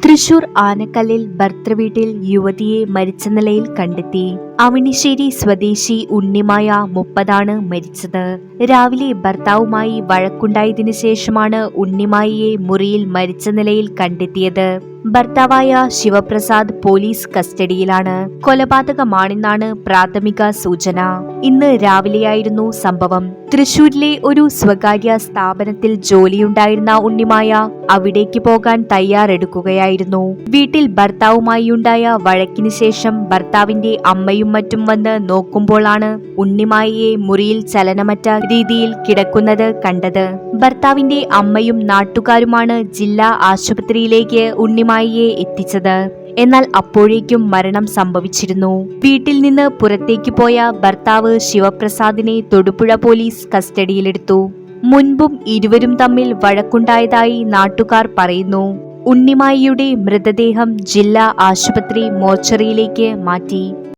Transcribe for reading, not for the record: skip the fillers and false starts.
തൃശൂർ ആനക്കല്ലിൽ ഭർതൃവീട്ടിൽ യുവതിയെ മരിച്ച നിലയിൽ കണ്ടെത്തി. അവണിശ്ശേരി സ്വദേശി ഉണ്ണിമായ 30 മരിച്ചത്. രാവിലെ ഭർത്താവുമായി വഴക്കുണ്ടായതിനു ശേഷമാണ് ഉണ്ണിമായയെ മുറിയിൽ മരിച്ച നിലയിൽ കണ്ടെത്തിയത്. ഭർത്താവായ ശിവപ്രസാദ് പോലീസ് കസ്റ്റഡിയിലാണ്. കൊലപാതകമാണെന്നാണ് പ്രാഥമിക സൂചന. ഇന്ന് രാവിലെയായിരുന്നു സംഭവം. തൃശൂരിലെ ഒരു സ്വകാര്യ സ്ഥാപനത്തിൽ ജോലിയുണ്ടായിരുന്ന ഉണ്ണിമായ അവിടേക്ക് പോകാൻ തയ്യാറെടുക്കുകയായിരുന്നു. വീട്ടിൽ ഭർത്താവുമായി ഉണ്ടായ വഴക്കിന് ശേഷം ഭർത്താവിന്റെ അമ്മയും മറ്റും വന്ന് നോക്കുമ്പോഴാണ് ഉണ്ണിമായയെ മുറിയിൽ ചലനമറ്റ രീതിയിൽ കിടക്കുന്നത് കണ്ടത്. ഭർത്താവിന്റെ അമ്മയും നാട്ടുകാരുമാണ് ജില്ലാ ആശുപത്രിയിലേക്ക് ഉണ്ണിമായയെ എത്തിച്ചത്. എന്നാൽ അപ്പോഴേക്കും മരണം സംഭവിച്ചിരുന്നു. വീട്ടിൽ നിന്ന് പുറത്തേക്ക് പോയ ഭർത്താവ് ശിവപ്രസാദിനെ തൊടുപുഴ പോലീസ് കസ്റ്റഡിയിലെടുത്തു. മുൻപും ഇരുവരും തമ്മിൽ വഴക്കുണ്ടായതായി നാട്ടുകാർ പറയുന്നു. ഉണ്ണിമായയുടെ മൃതദേഹം ജില്ലാ ആശുപത്രി മോർച്ചറിയിലേക്ക് മാറ്റി.